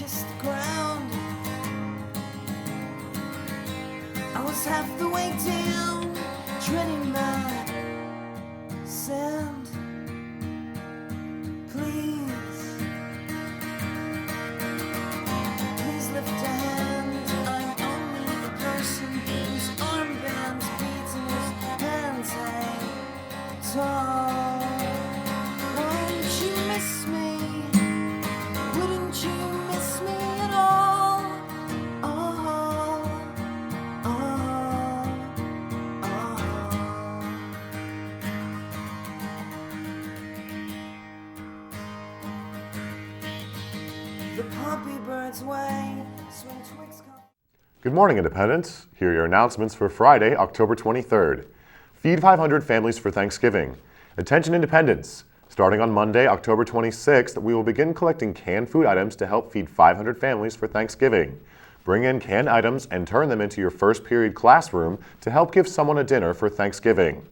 kissed the ground. I was half the way down, treading the sand. Please lift a hand. I'm only the person whose armbands, beads, and his hands hang tall. Won't you miss me? Wouldn't you miss me at all? The poppy bird's way, swing twigs. Good morning, Independence. Here are your announcements for Friday, October 23rd. Feed 500 families for Thanksgiving. Attention Independents. Starting on Monday, October 26th, we will begin collecting canned food items to help feed 500 families for Thanksgiving. Bring in canned items and turn them into your first period classroom to help give someone a dinner for Thanksgiving.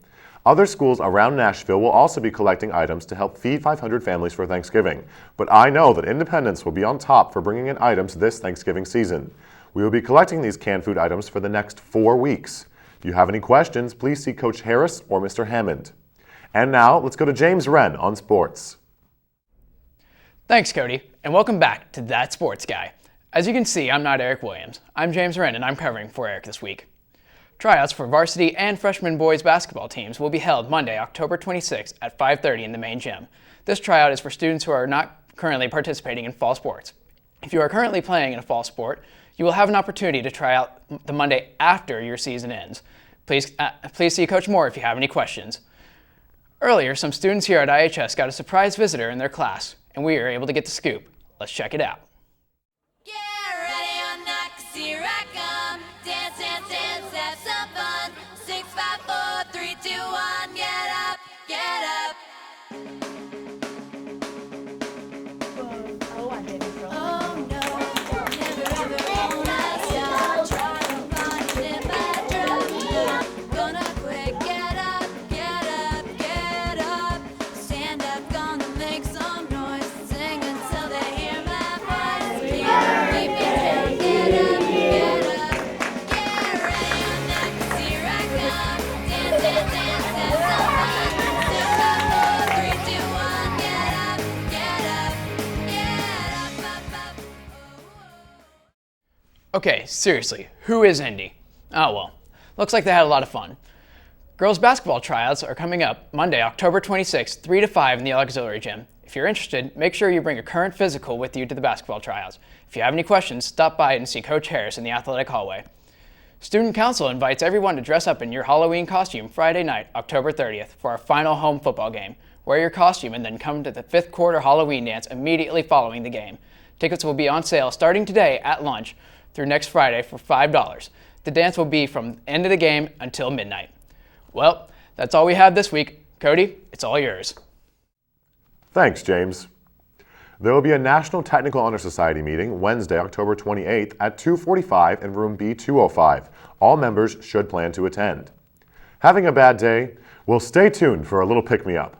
Other schools around Nashville will also be collecting items to help feed 500 families for Thanksgiving. But I know that Independence will be on top for bringing in items this Thanksgiving season. We will be collecting these canned food items for the next 4 weeks. If you have any questions, please see Coach Harris or Mr. Hammond. And now, let's go to James Wren on sports. Thanks, Cody, and welcome back to That Sports Guy. As you can see, I'm not Eric Williams. I'm James Wren, and I'm covering for Eric this week. Tryouts for varsity and freshman boys basketball teams will be held Monday, October 26th at 5:30 in the main gym. This tryout is for students who are not currently participating in fall sports. If you are currently playing in a fall sport, you will have an opportunity to try out the Monday after your season ends. Please see Coach Moore if you have any questions. Earlier, some students here at IHS got a surprise visitor in their class, and we were able to get the scoop. Let's check it out. Get ready or not, 'cause here I come. Dance, dance, dance, have some fun. 6, 5, 4, 3, 2, 1. Get up, get up. Oh no, never ever gonna stop. Try to find it if I drop. Gonna quit, get up, get up, get up. Stand up, gonna make some noise. Sing until they hear my voice. Keep your head, get up, get up. Get ready or not, 'cause here I come. Dance, dance, dance, have some fun. 6, 5, 4, 3, 2, 1. Get up, get up, get up, up, up. Okay, seriously, who is Indy? Oh well, looks like they had a lot of fun. Girls basketball tryouts are coming up Monday, October 26th, 3 to 5 in the auxiliary gym. If you're interested, make sure you bring a current physical with you to the basketball tryouts. If you have any questions, stop by and see Coach Harris in the athletic hallway. Student Council invites everyone to dress up in your Halloween costume Friday night, October 30th, for our final home football game. Wear your costume and then come to the 5th quarter Halloween dance immediately following the game. Tickets will be on sale starting today at lunch through next Friday for $5. The dance will be from the end of the game until midnight. Well, that's all we have this week. Cody, it's all yours. Thanks, James. There will be a National Technical Honor Society meeting Wednesday, October 28th at 2:45 in room B205. All members should plan to attend. Having a bad day? Well, stay tuned for a little pick-me-up.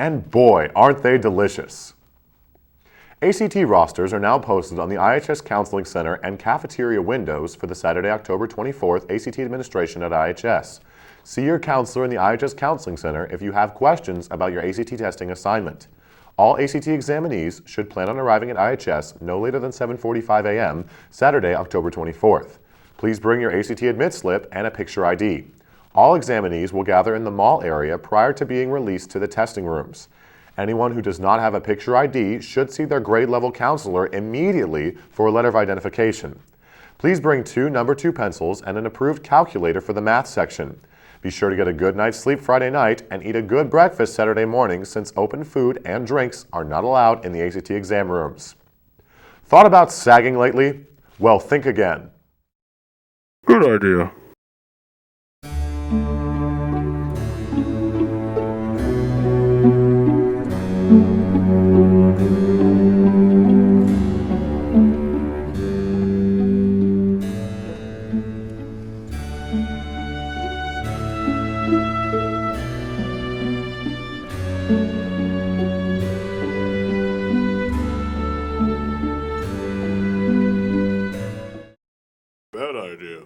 And boy, aren't they delicious! ACT rosters are now posted on the IHS Counseling Center and cafeteria windows for the Saturday, October 24th ACT administration at IHS. See your counselor in the IHS Counseling Center if you have questions about your ACT testing assignment. All ACT examinees should plan on arriving at IHS no later than 7:45 a.m. Saturday, October 24th. Please bring your ACT admit slip and a picture ID. All examinees will gather in the mall area prior to being released to the testing rooms. Anyone who does not have a picture ID should see their grade level counselor immediately for a letter of identification. Please bring 2 number 2 pencils and an approved calculator for the math section. Be sure to get a good night's sleep Friday night and eat a good breakfast Saturday morning, since open food and drinks are not allowed in the ACT exam rooms. Thought about sagging lately? Well, think again. Good idea. Bad idea.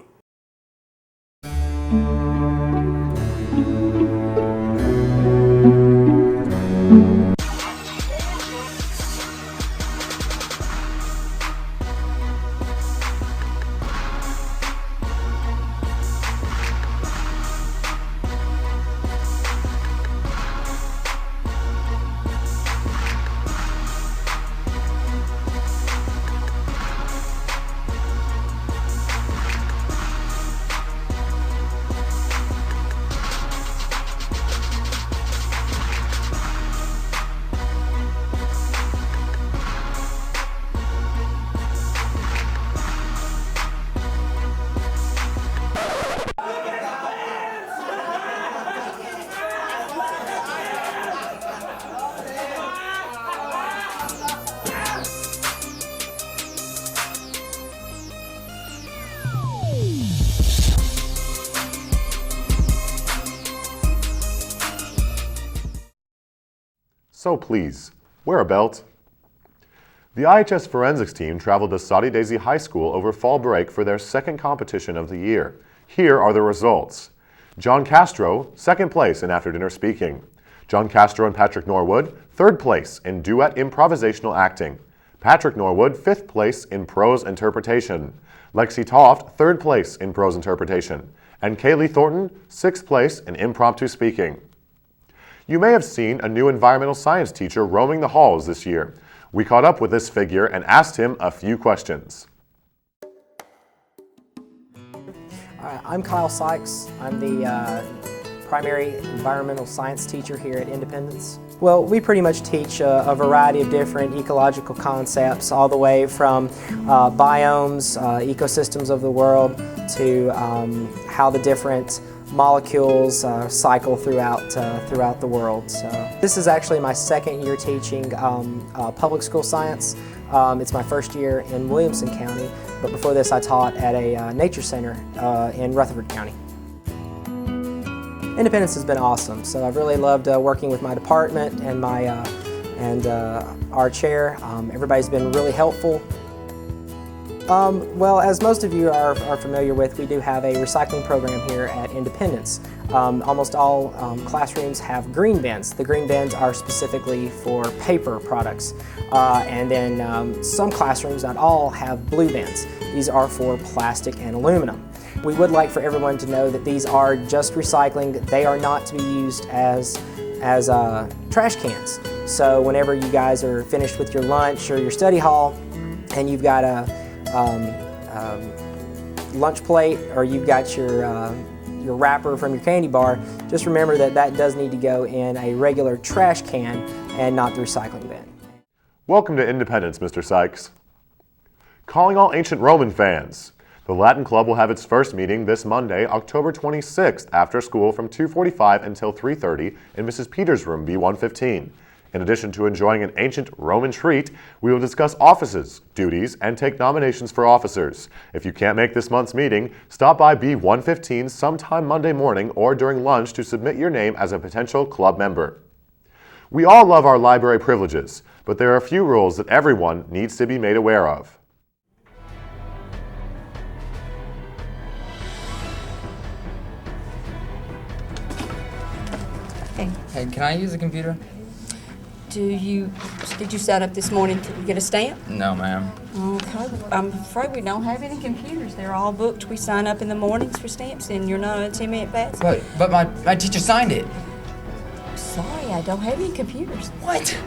So please, wear a belt. The IHS forensics team traveled to Saudi Daisy High School over fall break for their second competition of the year. Here are the results. John Castro, second place in after dinner speaking. John Castro and Patrick Norwood, third place in duet improvisational acting. Patrick Norwood, fifth place in prose interpretation. Lexi Toft, third place in prose interpretation. And Kaylee Thornton, sixth place in impromptu speaking. You may have seen a new environmental science teacher roaming the halls this year. We caught up with this figure and asked him a few questions. I'm Kyle Sykes. I'm the primary environmental science teacher here at Independence. Well, we pretty much teach a variety of different ecological concepts, all the way from biomes, ecosystems of the world, to how the different molecules cycle throughout the world. So this is actually my second year teaching public school science. It's my first year in Williamson County, but before this I taught at a nature center in Rutherford County. Independence has been awesome, so I've really loved working with my department and our chair. Everybody's been really helpful. Well, as most of you are familiar with, we do have a recycling program here at Independence. Almost all classrooms have green bins. The green bins are specifically for paper products. And then some classrooms, not all, have blue bins. These are for plastic and aluminum. We would like for everyone to know that these are just recycling. They are not to be used as trash cans. So whenever you guys are finished with your lunch or your study hall and you've got a lunch plate, or you've got your wrapper from your candy bar, just remember that that does need to go in a regular trash can and not the recycling bin. Welcome to Independence, Mr. Sykes. Calling all ancient Roman fans. The Latin Club will have its first meeting this Monday, October 26th, after school from 2:45 until 3:30 in Mrs. Peters' room B115. In addition to enjoying an ancient Roman treat, we will discuss offices, duties, and take nominations for officers. If you can't make this month's meeting, stop by B115 sometime Monday morning or during lunch to submit your name as a potential club member. We all love our library privileges, but there are a few rules that everyone needs to be made aware of. Hey, can I use the computer? Did you set up this morning to get a stamp? No, ma'am. Okay, I'm afraid we don't have any computers. They're all booked. We sign up in the mornings for stamps, and you're not on a 10-minute pass. But my teacher signed it. Sorry, I don't have any computers. What?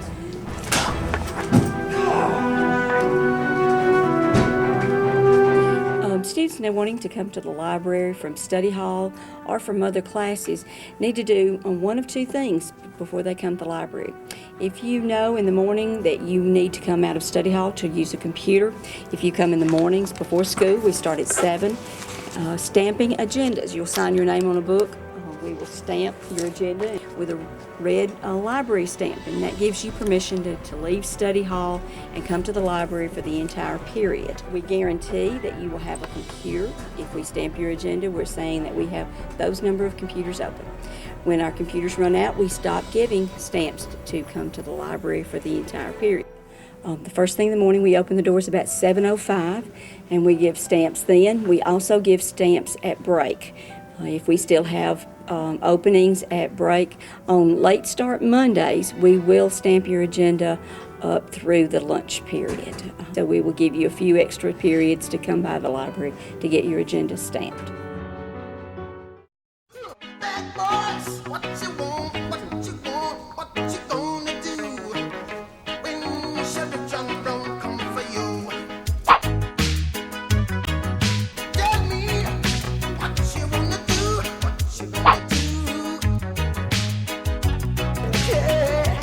Students now wanting to come to the library from study hall or from other classes need to do one of two things before they come to the library. If you know in the morning that you need to come out of study hall to use a computer, if you come in the mornings before school, we start at 7. Stamping agendas, you'll sign your name on a book. We will stamp your agenda with a red library stamp, and that gives you permission to leave study hall and come to the library for the entire period. We guarantee that you will have a computer. If we stamp your agenda, we're saying that we have those number of computers open. When our computers run out, we stop giving stamps to come to the library for the entire period. The first thing in the morning, we open the doors about 7:05, and we give stamps then. We also give stamps at break. If we still have openings at break on late start Mondays, we will stamp your agenda up through the lunch period. So we will give you a few extra periods to come by the library to get your agenda stamped. Bad boys, what you want, what you want, what you gonna do when Chevy John don't come for you? Tell me what you wanna do, what you gonna do? Yeah,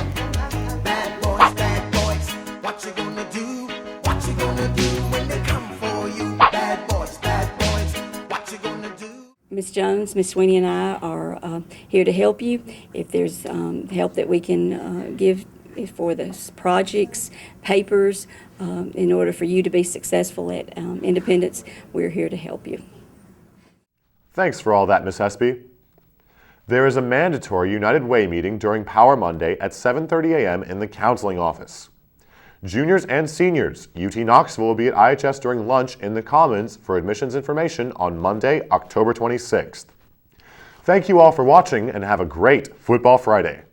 bad boys, what you gonna do? What you gonna do when they come for you? Bad boys, what you gonna do? Ms. Jones, Ms. Sweeney, and I are here to help you. If there's help that we can give for the projects, papers, in order for you to be successful at Independence, we're here to help you. Thanks for all that, Miss Espy. There is a mandatory United Way meeting during Power Monday at 7:30 a.m. in the counseling office. Juniors and seniors, UT Knoxville will be at IHS during lunch in the Commons for admissions information on Monday, October 26th. Thank you all for watching and have a great Football Friday.